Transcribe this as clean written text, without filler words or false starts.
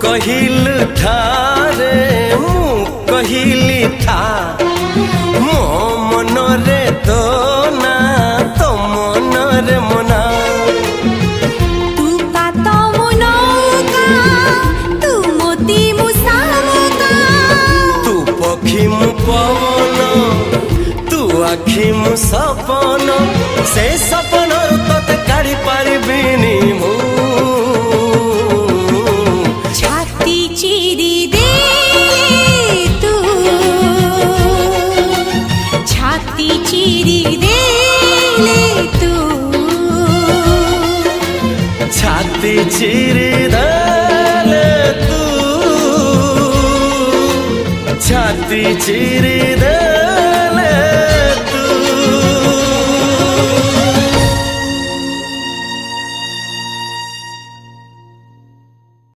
कहिलु था रे मु कहिली था मो मन रे तो ना तो मन रे मना तू का तो मुनो का तू मोती मुसामुका तू पखी मु पवन तू आखि मु सपन से सपन तते काढ़ी पारिबिनी मु छाती चिरी दे तू छाती चिरी दे ले तू छाती चिरी दे तू छाती चिरी